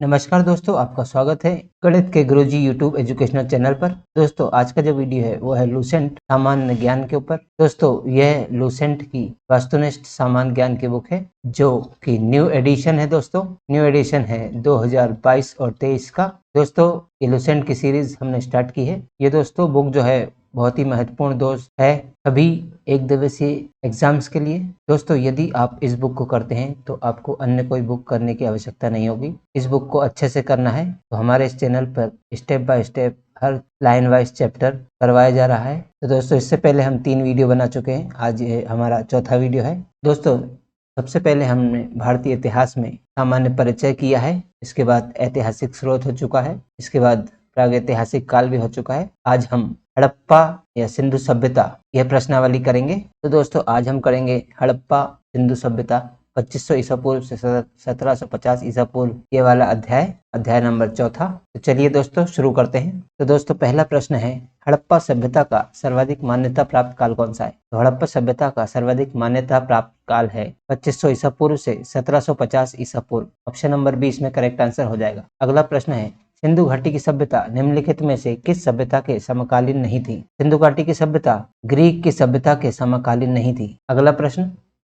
नमस्कार दोस्तों, आपका स्वागत है गणित के गुरुजी यूट्यूब एजुकेशनल चैनल पर। दोस्तों, आज का जो वीडियो है वो है लूसेंट सामान्य ज्ञान के ऊपर। दोस्तों, यह लूसेंट की वस्तुनिष्ठ सामान्य ज्ञान की बुक है जो कि न्यू एडिशन है। दोस्तों, न्यू एडिशन है 2022 और 23 का। दोस्तों, ये लूसेंट की सीरीज हमने स्टार्ट की है। ये दोस्तों बुक जो है बहुत ही महत्वपूर्ण दोस्त है सभी एक दिवसीय एग्जाम्स के लिए। दोस्तों, यदि आप इस बुक को करते हैं तो आपको अन्य कोई बुक करने की आवश्यकता नहीं होगी। इस बुक को अच्छे से करना है तो हमारे इस चैनल पर step by step her line wise chapter करवाया जा रहा है। तो दोस्तों, इससे पहले हम 3 वीडियो बना चुके हैं, आज ये हमारा चौथा वीडियो है। दोस्तों, सबसे पहले हमने भारतीय इतिहास में सामान्य परिचय किया है, इसके बाद ऐतिहासिक स्रोत हो चुका है, इसके बाद प्रागैतिहासिक काल भी हो चुका है। आज हम हड़प्पा या सिंधु सभ्यता यह प्रश्नावली करेंगे। तो दोस्तों, आज हम करेंगे हड़प्पा सिंधु सभ्यता 2500 ईसा पूर्व से 1750 ईसा पूर्व, ये वाला अध्याय नंबर चौथा। तो चलिए दोस्तों शुरू करते हैं। तो दोस्तों, पहला प्रश्न है, हड़प्पा सभ्यता का सर्वाधिक मान्यता प्राप्त काल कौन सा है? तो हड़प्पा सभ्यता का सर्वाधिक मान्यता प्राप्त काल है 2500 ईसा पूर्व से 1750 ईसा पूर्व। ऑप्शन नंबर 20 में करेक्ट आंसर हो जाएगा। अगला प्रश्न है, सिंधु घाटी की सभ्यता निम्नलिखित में से किस सभ्यता के समकालीन नहीं थी? सिंधु घाटी की सभ्यता ग्रीक की सभ्यता के समकालीन नहीं थी। अगला प्रश्न,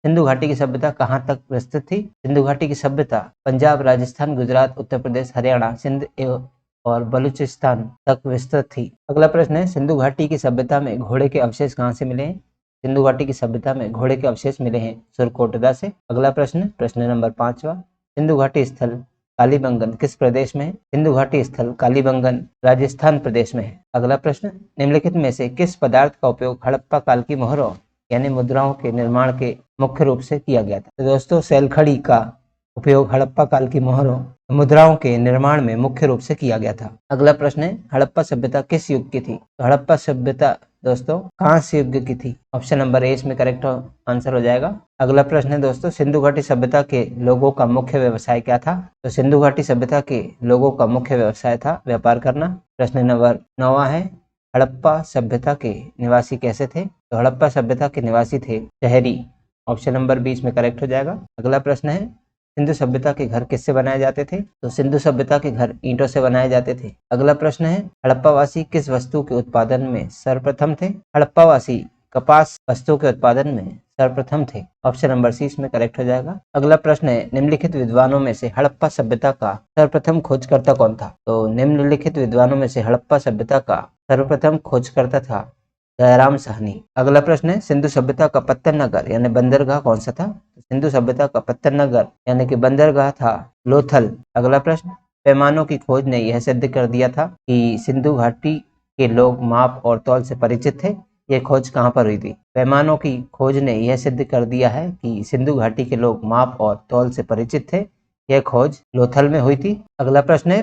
सिंधु घाटी की सभ्यता कहाँ तक विस्तृत थी? सिंधु घाटी की सभ्यता पंजाब, राजस्थान, गुजरात, उत्तर प्रदेश, हरियाणा, सिंध और बलूचिस्तान तक विस्तृत थी। अगला प्रश्न है, सिंधु घाटी की सभ्यता में घोड़े के अवशेष कहाँ से मिले हैं? सिंधु घाटी की सभ्यता में घोड़े के अवशेष मिले हैं सुरकोटदा से। अगला प्रश्न, प्रश्न नंबर 5वां, सिंधु घाटी स्थल कालीबंगन किस प्रदेश में है? सिंधु घाटी स्थल कालीबंगन राजस्थान प्रदेश में है। अगला प्रश्न, निम्नलिखित में से किस पदार्थ का उपयोग हड़प्पा काल की मोहरों यानी मुद्राओं के निर्माण के मुख्य रूप से किया गया था? तो दोस्तों, सैलखड़ी का उपयोग हड़प्पा काल की मोहरों मुद्राओं के निर्माण में मुख्य रूप से किया गया था। अगला प्रश्न है, हड़प्पा सभ्यता किस युग की थी? तो हड़प्पा सभ्यता दोस्तों कांस्य युग की थी। ऑप्शन नंबर ए इसमें करेक्ट आंसर हो जाएगा। अगला प्रश्न है दोस्तों, सिंधु घाटी सभ्यता के लोगों का मुख्य व्यवसाय क्या था? तो सिंधु घाटी सभ्यता के लोगों का मुख्य व्यवसाय था व्यापार करना। प्रश्न नंबर 9 है, हड़प्पा सभ्यता के निवासी कैसे थे? तो हड़प्पा सभ्यता के निवासी थे शहरी। ऑप्शन नंबर 20 में करेक्ट हो जाएगा। अगला प्रश्न है, सिंधु सभ्यता के घर किससे बनाए जाते थे? तो सिंधु सभ्यता के घर ईंटों से बनाए जाते थे। अगला प्रश्न है, हड़प्पावासी किस वस्तु के उत्पादन में सर्वप्रथम थे? हड़प्पावासी कपास वस्तु के उत्पादन में सर्वप्रथम थे। ऑप्शन नंबर सी इसमें करेक्ट हो जाएगा। अगला प्रश्न है, निम्नलिखित विद्वानों में से हड़प्पा सभ्यता का सर्वप्रथम खोजकर्ता कौन था? तो निम्नलिखित विद्वानों में से हड़प्पा सभ्यता का सर्वप्रथम खोजकर्ता था दयाराम साहनी। अगला प्रश्न है, सिंधु सभ्यता का पत्तन नगर यानी बंदरगाह कौन सा था? सिंधु सभ्यता का पत्तन नगर यानी कि बंदरगाह था लोथल। अगला प्रश्न, पैमानों की खोज ने यह सिद्ध कर दिया था कि सिंधु घाटी के लोग माप और तौल से परिचित थे। यह खोज कहाँ पर हुई थी? पैमानों की खोज ने यह सिद्ध कर दिया है कि सिंधु घाटी के लोग माप और तौल से परिचित थे। यह खोज लोथल में हुई थी। अगला प्रश्न है,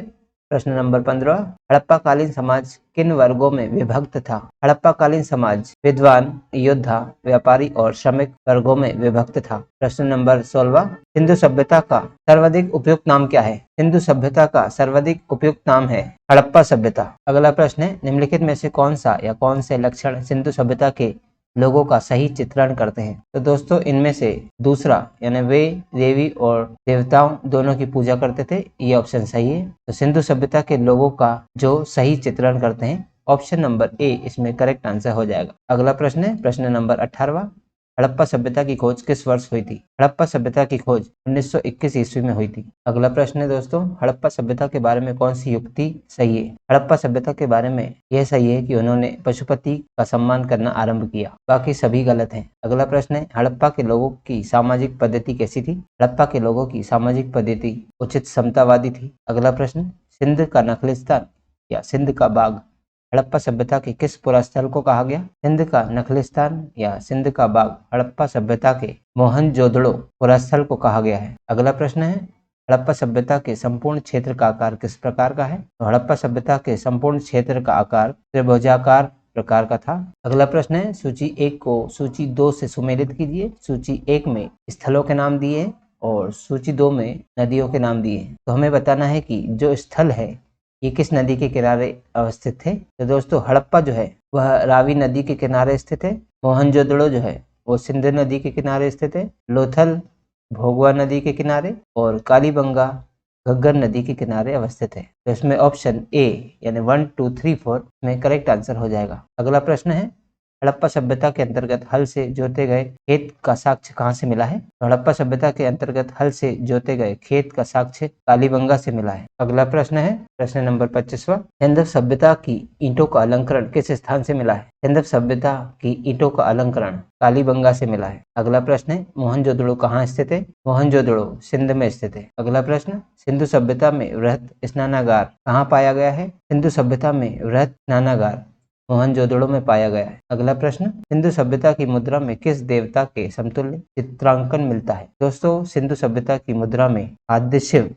प्रश्न नंबर 15, हड़प्पाकालीन समाज किन वर्गों में विभक्त था? हड़प्पाकालीन समाज विद्वान, योद्धा, व्यापारी और श्रमिक वर्गों में विभक्त था। प्रश्न नंबर 16, सिंधु सभ्यता का सर्वाधिक उपयुक्त नाम क्या है? सिंधु सभ्यता का सर्वाधिक उपयुक्त नाम है हड़प्पा सभ्यता। अगला प्रश्न है, निम्नलिखित में से कौन सा या कौन से लक्षण सिंधु सभ्यता के लोगों का सही चित्रण करते हैं? तो दोस्तों, इनमें से दूसरा यानी वे देवी और देवताओं दोनों की पूजा करते थे, ये ऑप्शन सही है। तो सिंधु सभ्यता के लोगों का जो सही चित्रण करते हैं, ऑप्शन नंबर ए इसमें करेक्ट आंसर हो जाएगा। अगला प्रश्न है, प्रश्न नंबर 18, हड़प्पा सभ्यता की खोज किस वर्ष हुई थी? हड़प्पा सभ्यता की खोज 1921 ईस्वी में हुई थी। अगला प्रश्न है दोस्तों, हड़प्पा सभ्यता के बारे में कौन सी युक्ति सही है? हड़प्पा सभ्यता के बारे में यह सही है कि उन्होंने पशुपति का सम्मान करना आरंभ किया, बाकी सभी गलत हैं। अगला प्रश्न है, हड़प्पा के लोगों की सामाजिक पद्धति कैसी थी? हड़प्पा के लोगों की सामाजिक पद्धति उचित समतावादी थी। अगला प्रश्न, सिंध का नखलिस्तान या सिंध का बाग हड़प्पा सभ्यता के किस पुरास्थल को कहा गया? सिंध का नखलिस्तान या सिंध का बाग हड़प्पा सभ्यता के मोहनजोदड़ो पुरास्थल को कहा गया है। अगला प्रश्न है, हड़प्पा सभ्यता के संपूर्ण क्षेत्र का आकार किस प्रकार का है? तो हड़प्पा सभ्यता के संपूर्ण क्षेत्र का आकार त्रिभुजाकार प्रकार का था। अगला प्रश्न है, सूची 1 को सूची 2 से सुमेलित कीजिए। सूची 1 में स्थलों के नाम दिए और सूची 2 में नदियों के नाम दिए। तो हमें बताना है कि जो स्थल है ये किस नदी के किनारे अवस्थित थे? तो दोस्तों, हड़प्पा जो है वह रावी नदी के किनारे स्थित है। मोहनजोदड़ो जो है वो सिंध नदी के किनारे स्थित है। लोथल भोगवा नदी के किनारे और कालीबंगा घग्गर नदी के किनारे अवस्थित है? तो इसमें ऑप्शन ए यानी 1, 2, 3, 4 में करेक्ट आंसर हो जाएगा। अगला प्रश्न है, हड़प्पा सभ्यता के अंतर्गत हल से जोते गए खेत का साक्ष्य कहाँ से मिला है? तो हड़प्पा सभ्यता के अंतर्गत हल से जोते गए खेत का साक्ष्य कालीबंगा से मिला है। अगला प्रश्न है प्रश्न नंबर 25वां, सिंधु सभ्यता की ईंटों का अलंकरण किस स्थान से मिला है? सिंधु सभ्यता की ईंटों का अलंकरण कालीबंगा से मिला है। अगला प्रश्न है, मोहनजोदड़ो कहाँ स्थित है? मोहनजोदड़ो सिंध में स्थित है। अगला प्रश्न, सिंधु सभ्यता में वृहत स्नानागार कहाँ पाया गया है? सिंधु सभ्यता में वृहत स्नानागार मोहनजोदड़ो में पाया गया है। अगला प्रश्न, सिंधु सभ्यता की मुद्रा में किस देवता के समतुल्य चित्रांकन मिलता है? दोस्तों, सिंधु सभ्यता की मुद्रा में आद्य शिव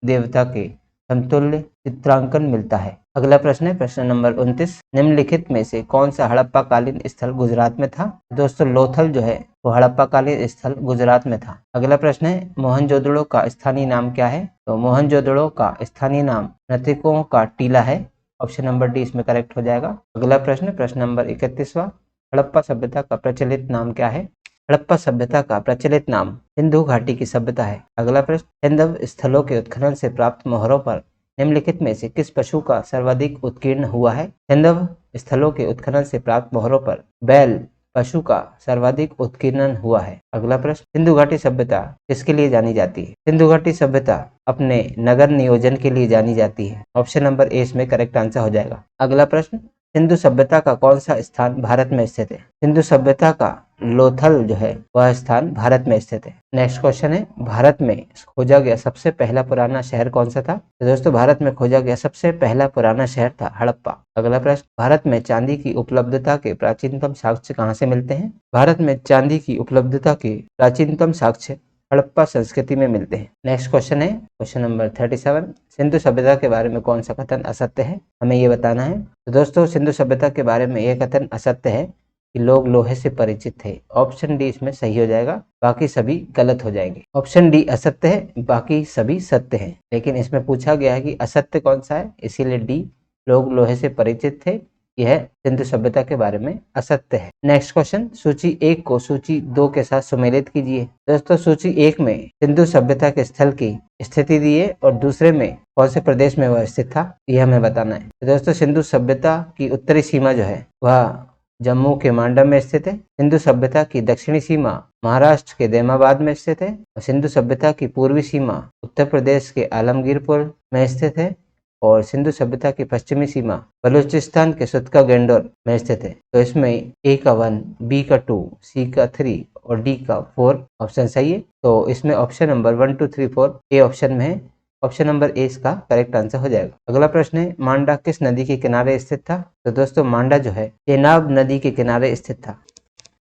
देवता के समतुल्य चित्रांकन मिलता है। अगला प्रश्न है प्रश्न नंबर 29, निम्नलिखित में से कौन सा हड़प्पा कालीन स्थल गुजरात में था? दोस्तों, लोथल जो है वो हड़प्पा कालीन स्थल गुजरात में था। अगला प्रश्न है, मोहनजोदड़ो का स्थानीय नाम क्या है? तो मोहनजोदड़ो का स्थानीय नाम नर्तकों का टीला है। ऑप्शन नंबर डी इसमें करेक्ट हो जाएगा। अगला प्रश्न प्रश्न नंबर 31वां, हड़प्पा सभ्यता का प्रचलित नाम क्या है? हड़प्पा सभ्यता का प्रचलित नाम सिंधु घाटी की सभ्यता है। अगला प्रश्न, हिंदव स्थलों के उत्खनन से प्राप्त मोहरों पर निम्नलिखित में से किस पशु का सर्वाधिक उत्कीर्ण हुआ है? हिंदव स्थलों के उत्खनन से प्राप्त मोहरों पर बैल पशु का सर्वाधिक उत्कीर्णन हुआ है। अगला प्रश्न, सिंधु घाटी सभ्यता किसके लिए जानी जाती है? सिंधु घाटी सभ्यता अपने नगर नियोजन के लिए जानी जाती है। ऑप्शन नंबर ए इसमें करेक्ट आंसर हो जाएगा। अगला प्रश्न, सिंधु सभ्यता का कौन सा स्थान भारत में स्थित है? सिंधु सभ्यता का लोथल जो है वह स्थान भारत में स्थित है। नेक्स्ट क्वेश्चन है, भारत में खोजा गया सबसे पहला पुराना शहर कौन सा था? तो दोस्तों, भारत में खोजा गया सबसे पहला पुराना शहर था हड़प्पा। अगला प्रश्न, भारत में चांदी की उपलब्धता के प्राचीनतम साक्ष्य कहाँ से मिलते हैं? भारत में चांदी की उपलब्धता के प्राचीनतम साक्ष्य हड़प्पा संस्कृति में मिलते हैं। नेक्स्ट क्वेश्चन है क्वेश्चन नंबर 37, सिंधु सभ्यता के बारे में कौन सा कथन असत्य है? हमें ये बताना है। तो दोस्तों, सिंधु सभ्यता के बारे में यह कथन असत्य है कि लोग लोहे से परिचित थे। ऑप्शन डी इसमें सही हो जाएगा, बाकी सभी गलत हो जाएंगे। ऑप्शन डी असत्य है, बाकी सभी सत्य हैं। लेकिन इसमें पूछा गया है कि असत्य कौन सा है, इसीलिए डी लोग लोहे से परिचित थे यह सिंधु सभ्यता के बारे में असत्य है। नेक्स्ट क्वेश्चन, सूची 1 को सूची 2 के साथ सुमेलित कीजिए। दोस्तों, सूची 1 में सिंधु सभ्यता के स्थल की स्थिति दी है और दूसरे में कौन से प्रदेश में वह स्थित था यह हमें बताना है। तो दोस्तों, सिंधु सभ्यता की उत्तरी सीमा जो है वह जम्मू के मांडा में स्थित है। सिंधु सभ्यता की दक्षिणी सीमा महाराष्ट्र के देमाबाद में स्थित है और सिंधु सभ्यता की पूर्वी सीमा उत्तर प्रदेश के आलमगीरपुर में स्थित है और सिंधु सभ्यता की पश्चिमी सीमा बलूचिस्तान के सुतका गेंडोर में स्थित है। तो इसमें ए का 1, बी का 2, सी का 3 और डी का 4 ऑप्शन सही है। तो इसमें ऑप्शन नंबर 1, 2, 3, 4 ए ऑप्शन में है। ऑप्शन नंबर ए इसका करेक्ट आंसर हो जाएगा। अगला प्रश्न है, मांडा किस नदी के किनारे स्थित था? तो दोस्तों, मांडा जो है चेनाब नदी के किनारे स्थित था।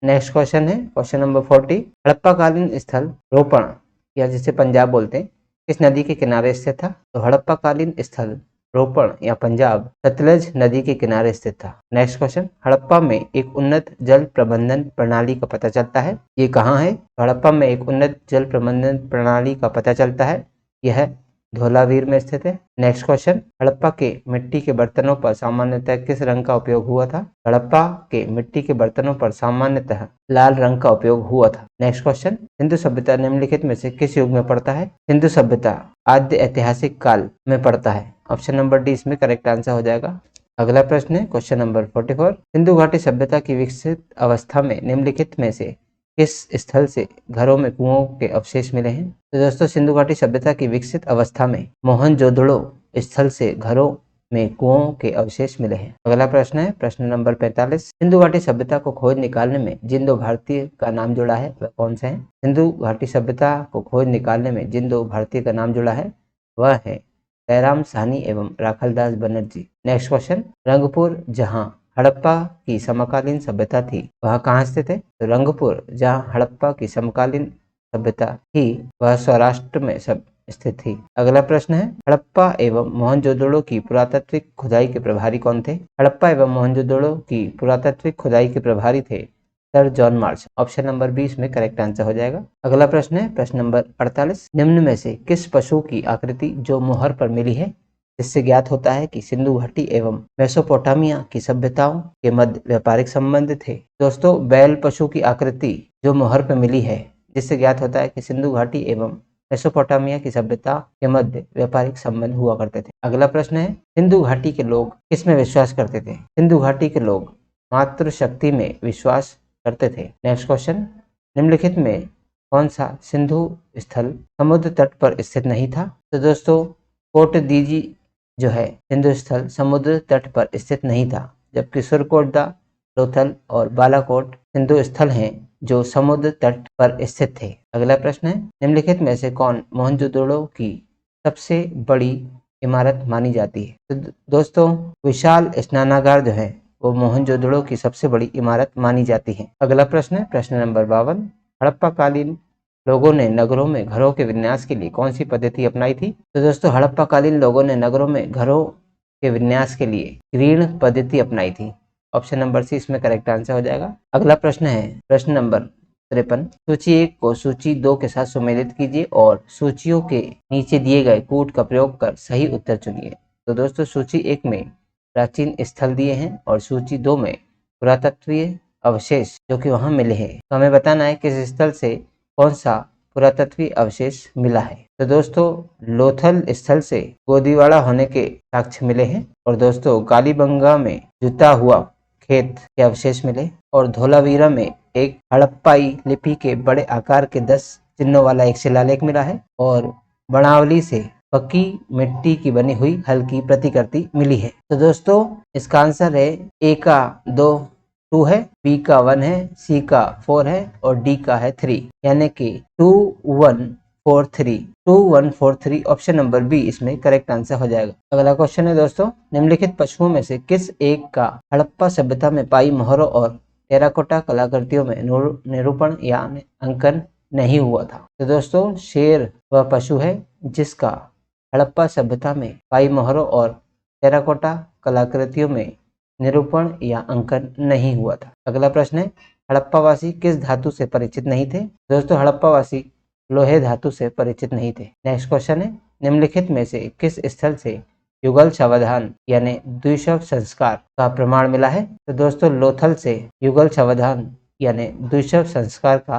नेक्स्ट क्वेश्चन है क्वेश्चन नंबर 40, हड़प्पा कालीन स्थल रोपण या जिसे पंजाब बोलते हैं किस नदी के किनारे स्थित था? तो हड़प्पा कालीन स्थल रोपण या पंजाब सतलज नदी के किनारे स्थित था। नेक्स्ट क्वेश्चन, हड़प्पा में एक उन्नत जल प्रबंधन प्रणाली का पता चलता है, ये कहाँ है? हड़प्पा में एक उन्नत जल प्रबंधन प्रणाली का पता चलता है, यह धोलावीर में स्थित है। नेक्स्ट क्वेश्चन, हड़प्पा के मिट्टी के बर्तनों पर सामान्यतः किस रंग का उपयोग हुआ था? हड़प्पा के मिट्टी के बर्तनों पर सामान्यतः लाल रंग का उपयोग हुआ था। नेक्स्ट क्वेश्चन, सिंधु सभ्यता निम्नलिखित में से किस युग में पड़ता है? सिंधु सभ्यता आद्य ऐतिहासिक काल में पड़ता है। ऑप्शन नंबर डी इसमें करेक्ट आंसर हो जाएगा। अगला प्रश्न है क्वेश्चन नंबर 44, सिंधु घाटी सभ्यता की विकसित अवस्था में निम्नलिखित में से किस स्थल से घरों में कुओं के अवशेष मिले हैं? तो दोस्तों, सिंधु घाटी सभ्यता की विकसित अवस्था में मोहनजोदड़ो स्थल से घरों में कुओं के अवशेष मिले हैं। अगला प्रश्न है प्रश्न नंबर 45, सिंधु घाटी सभ्यता को खोज निकालने में जिन 2 भारतीय का नाम जुड़ा है वह कौन से हैं? सिंधु घाटी सभ्यता को खोज निकालने में जिन 2 भारतीय का नाम जुड़ा है वह है जयराम साहनी एवं राखलदास बनर्जी। नेक्स्ट क्वेश्चन, रंगपुर जहाँ हड़प्पा की समकालीन सभ्यता थी वह कहाँ स्थित है? तो रंगपुर जहाँ हड़प्पा की समकालीन सभ्यता थी वह सौराष्ट्र में स्थित थी। अगला प्रश्न है, हड़प्पा एवं मोहनजोदड़ो की पुरातात्विक खुदाई के प्रभारी कौन थे? हड़प्पा एवं मोहनजोदड़ो की पुरातात्विक खुदाई के प्रभारी थे sir John Marsh. Option number 20 में करेक्ट आंसर हो जाएगा। अगला प्रश्न है प्रश्न नंबर 48, निम्न में से किस पशु की आकृति जो मोहर पर मिली है इससे ज्ञात होता है कि सिंधु घाटी एवं मेसोपोटामिया की सभ्यताओं के मध्य व्यापारिक संबंध थे? दोस्तों, बैल पशु की आकृति जो मोहर पर मिली है जिससे ज्ञात होता है कि सिंधु घाटी एवं मेसोपोटामिया की सभ्यता के मध्य व्यापारिक संबंध हुआ करते थे। अगला प्रश्न है, सिंधु घाटी के लोग किसमें विश्वास करते थे? सिंधु घाटी के लोग मातृशक्ति में विश्वास करते थे। नेक्स्ट क्वेश्चन, निम्नलिखित में कौन सा सिंधु स्थल समुद्र तट पर स्थित नहीं था? तो दोस्तों कोटदीजी जो है सिंधु स्थल समुद्र तट पर स्थित नहीं था, जबकि सुरकोटदा, लोथल और बालाकोट सिंधु स्थल हैं जो समुद्र तट पर स्थित थे। अगला प्रश्न है, निम्नलिखित में से कौन मोहनजोदड़ो की सबसे बड़ी इमारत मानी जाती है? तो दोस्तों विशाल स्नानागार जो है वो मोहनजोदड़ो की सबसे बड़ी इमारत मानी जाती है। अगला प्रश्न है प्रश्न नंबर 52, हड़प्पा कालीन लोगों ने नगरों में घरों के विन्यास के लिए कौन सी पद्धति अपनाई थी? तो दोस्तों हड़प्पा कालीन लोगों ने नगरों में घरों के विन्यास के लिए ग्रीण पद्धति अपनाई थी। ऑप्शन नंबर सी इसमें करेक्ट आंसर हो जाएगा। अगला प्रश्न है प्रश्न नंबर 53, सूची 1 को सूची 2 के साथ सुमेलित कीजिए और सूचियों के नीचे दिए गए कूट का प्रयोग कर सही उत्तर चुनिए। तो दोस्तों सूची 1 में प्राचीन स्थल दिए हैं और सूची 2 में पुरातत्वीय अवशेष जो कि वहां मिले हैं। तो हमें बताना है किस स्थल से कौन सा पुरातत्वीय अवशेष मिला है। तो दोस्तों लोथल स्थल से गोदीवाड़ा होने के साक्ष्य मिले हैं, और दोस्तों कालीबंगा में जुता हुआ खेत के अवशेष मिले, और धोलावीरा में एक हड़प्पाई लिपि के बड़े आकार के 10 चिन्हों वाला एक शिलालेख मिला है, और बनावली से पक्की मिट्टी की बनी हुई हल्की प्रतिकृति मिली है। तो दोस्तों इसका आंसर है ए का 2 है, बी का 1 है, सी का 4 है और डी का है 3, यानी कि 2143 ऑप्शन नंबर बी इसमें करेक्ट आंसर हो जाएगा। अगला क्वेश्चन है दोस्तों, निम्नलिखित पशुओं में से किस एक का हड़प्पा सभ्यता में पाई मोहरों और टेराकोटा कलाकृतियों में निरूपण या अंकन नहीं हुआ था? तो दोस्तों शेर वह पशु है जिसका हड़प्पा सभ्यता में पाई मोहरों और टेराकोटा कलाकृतियों में निरूपण या अंकन नहीं हुआ था। अगला प्रश्न है, हड़प्पावासी किस धातु से परिचित नहीं थे? दोस्तों हड़प्पावासी लोहे धातु से परिचित नहीं थे। नेक्स्ट क्वेश्चन है, निम्नलिखित में से किस स्थल से युगल सावधान यानी द्विशव संस्कार का प्रमाण मिला है? तो दोस्तों लोथल से युगल सावधान यानी द्विशव संस्कार का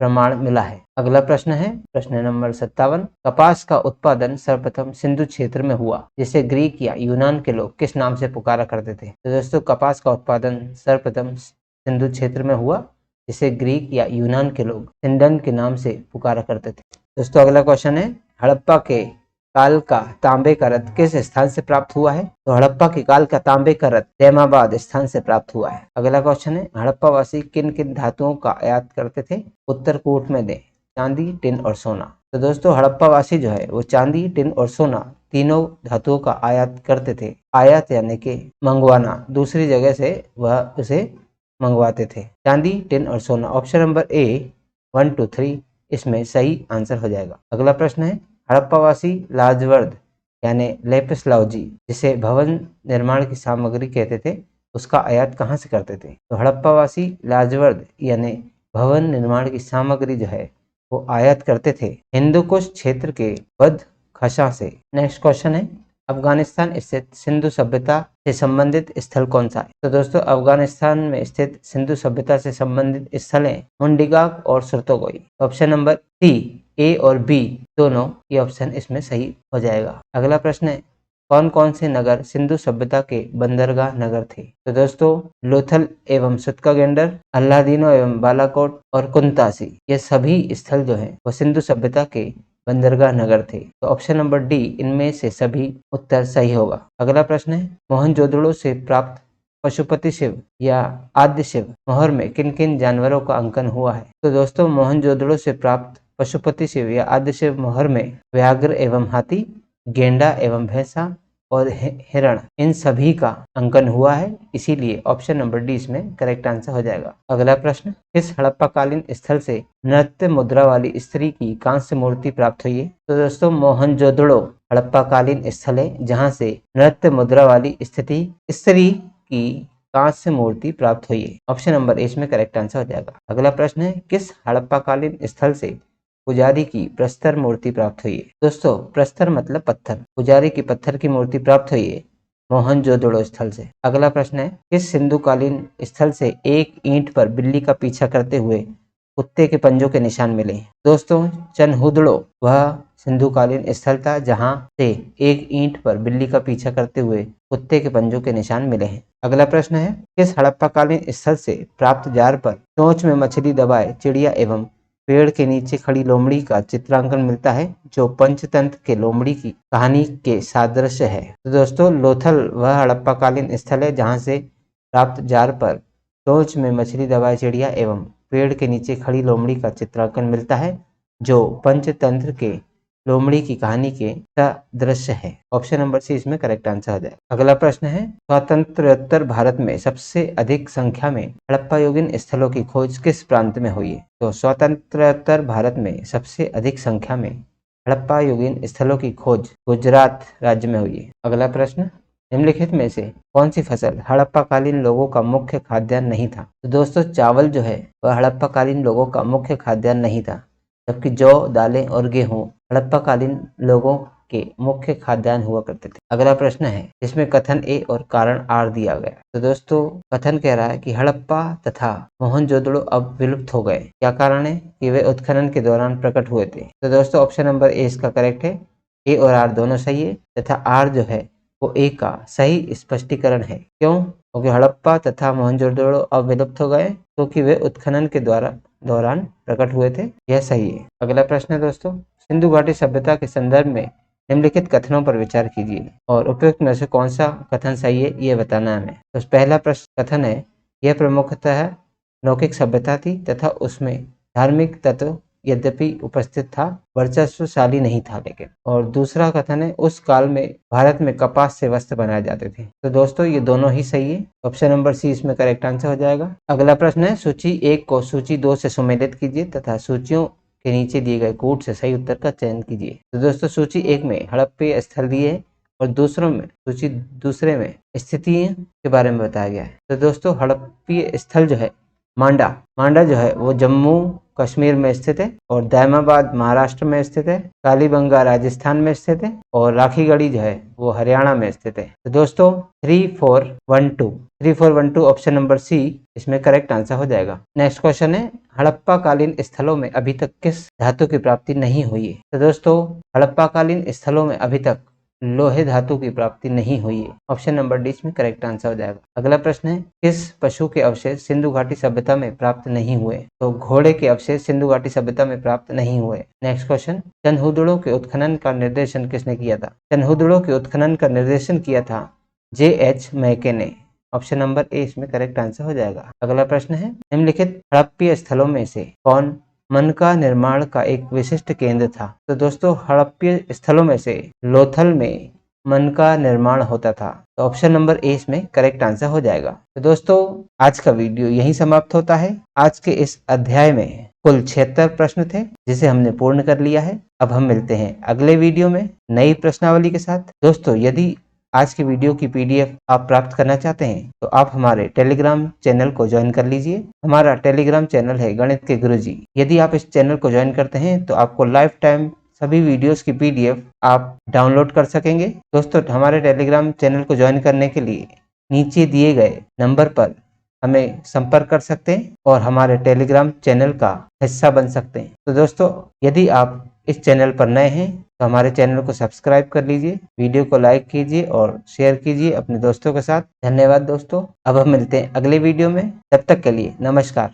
प्रमाण मिला है। अगला प्रश्न है प्रश्न नंबर 57, कपास का उत्पादन सर्वप्रथम सिंधु क्षेत्र में हुआ जिसे ग्रीक या यूनान के लोग किस नाम से पुकारा करते थे? तो दोस्तों कपास का उत्पादन सर्वप्रथम सिंधु क्षेत्र में हुआ जिसे ग्रीक या यूनान के लोग सिंडन के नाम से पुकारा करते थे। दोस्तों अगला क्वेश्चन है, हड़प्पा के काल का तांबे का रथ किस स्थान से प्राप्त हुआ है? तो हड़प्पा के काल का तांबे का रथ जैमाबाद स्थान से प्राप्त हुआ है। अगला क्वेश्चन है, हड़प्पा वासी किन किन धातुओं का आयात करते थे? उत्तर कूट में दें चांदी, टिन और सोना। तो दोस्तों हड़प्पा वासी जो है वो चांदी, टिन और सोना तीनों धातुओं का आयात करते थे। आयात यानी कि मंगवाना, दूसरी जगह से वह उसे मंगवाते थे। चांदी, टिन और सोना, ऑप्शन नंबर ए 1 2 3 इसमें सही आंसर हो जाएगा। अगला प्रश्न है, हड़प्पावासी लाजवर्द यानी लेपिस लाउजी जिसे भवन निर्माण की सामग्री कहते थे उसका आयात कहाँ से करते थे? तो हड़प्पावासी लाजवर्द यानी भवन निर्माण की सामग्री जो है वो आयात करते थे हिंदुकुश क्षेत्र के बद्र खशा से। नेक्स्ट क्वेश्चन है, अफगानिस्तान स्थित सिंधु सभ्यता से संबंधित स्थल कौन सा है? तो दोस्तों अफगानिस्तान में स्थित सिंधु सभ्यता से संबंधित स्थल है मुंडिगाग और सुरतोगोई। ऑप्शन नंबर सी ए और बी दोनों ये ऑप्शन इसमें सही हो जाएगा। अगला प्रश्न है, कौन कौन से नगर सिंधु सभ्यता के बंदरगाह नगर थे? तो दोस्तों लोथल एवं सुतकागेंडर, अल्लादीनो एवं बालाकोट और कुंतासी ये सभी स्थल जो है वो सिंधु सभ्यता के बंदरगाह नगर थे। तो ऑप्शन नंबर डी इनमें से सभी उत्तर सही होगा। अगला प्रश्न है, मोहनजोदड़ो से प्राप्त पशुपति शिव या आद्य शिव मोहर में किन किन जानवरों का अंकन हुआ है? तो दोस्तों मोहनजोदड़ो से प्राप्त पशुपति शिव या आद्य शिव मोहर में व्याघ्र एवं हाथी, गेंडा एवं भैंसा और हिरण इन सभी का अंकन हुआ है, इसीलिए ऑप्शन नंबर डी इसमें करेक्ट आंसर हो जाएगा। अगला प्रश्न, किस हड़प्पाकालीन स्थल से नृत्य मुद्रा वाली स्त्री की कांस्य मूर्ति प्राप्त हुई है? तो दोस्तों मोहनजोदड़ो हड़प्पाकालीन स्थल है जहाँ से नृत्य मुद्रा वाली स्त्री की कांस्य मूर्ति प्राप्त हुई है। ऑप्शन नंबर ए इसमें करेक्ट आंसर हो जाएगा। अगला प्रश्न है, किस हड़प्पाकालीन स्थल से पुजारी की प्रस्तर मूर्ति प्राप्त हुई है? दोस्तों प्रस्तर मतलब पत्थर, पुजारी की पत्थर की मूर्ति प्राप्त हुई है मोहनजोदड़ो स्थल से। अगला प्रश्न है, किस सिंधुकालीन स्थल से एक ईंट पर बिल्ली का पीछा करते हुए कुत्ते के पंजों के निशान मिले हैं। दोस्तों, चनहुदड़ो वह सिंधुकालीन स्थल था जहां से एक ईंट पर बिल्ली का पीछा करते हुए कुत्ते के पंजों के निशान मिले हैं। अगला प्रश्न है, किस हड़प्पाकालीन स्थल से प्राप्त जार पर चोंच में मछली दबाए चिड़िया एवं पेड़ के नीचे खड़ी लोमड़ी का चित्रांकन मिलता है जो पंचतंत्र के लोमड़ी की कहानी के सादृश्य है? तो दोस्तों, लोथल वह हड़प्पाकालीन स्थल है जहां से प्राप्त जार पर चोंच में मछली दबाए चिड़िया एवं पेड़ के नीचे खड़ी लोमड़ी का चित्रांकन मिलता है जो पंचतंत्र के लोमड़ी की कहानी के दृश्य है। ऑप्शन नंबर सी इसमें करेक्ट आंसर हो जाए। अगला प्रश्न है, स्वातंत्रोत्तर भारत में सबसे अधिक संख्या में हड़प्पायुगीन स्थलों की खोज किस प्रांत में हुई है? तो स्वतंत्रोत्तर भारत में सबसे अधिक संख्या में हड़प्पायुगीन स्थलों की खोज गुजरात राज्य में हुई है। अगला प्रश्न, निम्नलिखित में से कौन सी फसल हड़प्पाकालीन लोगों का मुख्य खाद्यान्न नहीं था? तो दोस्तों, चावल जो है वह हड़प्पाकालीन लोगों का मुख्य खाद्यान्न नहीं था, जबकि जौ, दालें और गेहूं हड़प्पाकालीन लोगों के मुख्य खाद्यान्न हुआ करते थे। अगला प्रश्न है, इसमें कथन ए और कारण आर दिया गया। तो दोस्तों, कथन कह रहा है कि हड़प्पा तथा मोहनजोदड़ो अब विलुप्त हो गए। क्या कारण है? कि वे उत्खनन के दौरान प्रकट हुए थे। तो दोस्तों, ऑप्शन नंबर ए इसका करेक्ट है। ए और आर दोनों सही है तथा आर जो है वो ए का सही स्पष्टीकरण है। क्यों? क्योंकि हड़प्पा तथा मोहनजोदड़ो अब विलुप्त हो गए क्योंकि वे उत्खनन के दौरान प्रकट हुए थे। यह सही है। अगला प्रश्न है दोस्तों, सिंधु घाटी सभ्यता के संदर्भ में निम्नलिखित कथनों पर विचार कीजिए और उपयुक्त में से कौन सा कथन सही है यह बताना है हमें। तो पहला प्रश्न कथन है, यह प्रमुखतः लौकिक सभ्यता थी तथा उसमें धार्मिक तत्व यद्यपि उपस्थित था, वर्चस्वशाली नहीं था लेकिन। और दूसरा कथन है, उस काल में भारत में कपास से वस्त्र बनाए जाते थे। तो दोस्तों, ये दोनों ही सही है। ऑप्शन नंबर सी इसमें करेक्ट आंसर हो जाएगा। अगला प्रश्न है, सूची 1 को सूची 2 से सुमेलित कीजिए तथा सूचियों के नीचे दिए गए कूट से सही उत्तर का चयन कीजिए। तो दोस्तों, सूची 1 में हड़प्पीय स्थल दिए है और सूची दूसरे में स्थितियों के बारे में बताया गया है। तो दोस्तों, हड़प्पीय स्थल जो है मांडा जो है वो जम्मू कश्मीर में स्थित है और दायमाबाद महाराष्ट्र में स्थित है, कालीबंगा राजस्थान में स्थित है और राखीगढ़ी जो है वो हरियाणा में स्थित है। तो दोस्तों, 3412 ऑप्शन नंबर सी इसमें करेक्ट आंसर हो जाएगा। नेक्स्ट क्वेश्चन है, हड़प्पाकालीन स्थलों में अभी तक किस धातु की प्राप्ति नहीं हुई है? तो दोस्तों, हड़प्पाकालीन स्थलों में अभी तक लोहे धातु की प्राप्ति नहीं हुई है। ऑप्शन नंबर डी इसमें करेक्ट आंसर हो जाएगा। अगला प्रश्न है, किस पशु के अवशेष सिंधु घाटी सभ्यता में प्राप्त नहीं हुए? तो घोड़े के अवशेष सिंधु घाटी सभ्यता में प्राप्त नहीं हुए। नेक्स्ट क्वेश्चन, चनहुदड़ो के उत्खनन का निर्देशन किसने किया था? चनहुदड़ो के उत्खनन का निर्देशन किया था J.H. मैके ने। ऑप्शन नंबर ए इसमें करेक्ट आंसर हो जाएगा। अगला प्रश्न है, निम्नलिखित हड़प्पीय स्थलों में से कौन मनका निर्माण का एक विशिष्ट केंद्र था? तो दोस्तों, हड़प्पीय स्थलों में से लोथल में मनका निर्माण होता था। तो ऑप्शन नंबर ए इसमें करेक्ट आंसर हो जाएगा। तो दोस्तों, आज का वीडियो यहीं समाप्त होता है। आज के इस अध्याय में कुल 76 प्रश्न थे जिसे हमने पूर्ण कर लिया है। अब हम मिलते हैं अगले वीडियो में नई प्रश्नावली के साथ। दोस्तों, यदि आज की वीडियो की PDF आप प्राप्त करना चाहते हैं तो आप हमारे टेलीग्राम चैनल को ज्वाइन कर लीजिए। हमारा टेलीग्राम चैनल है गणित के गुरुजी। यदि आप इस चैनल को ज्वाइन करते हैं तो आपको लाइफ टाइम सभी वीडियोस की PDF आप डाउनलोड कर सकेंगे। दोस्तों, हमारे टेलीग्राम चैनल को ज्वाइन करने के लिए नीचे दिए गए नंबर पर हमें संपर्क कर सकते हैं और हमारे टेलीग्राम चैनल का हिस्सा बन सकते हैं। तो दोस्तों, यदि आप इस चैनल पर नए हैं तो हमारे चैनल को सब्सक्राइब कर लीजिए, वीडियो को लाइक कीजिए और शेयर कीजिए अपने दोस्तों के साथ। धन्यवाद दोस्तों। अब हम मिलते हैं अगले वीडियो में। तब तक के लिए नमस्कार।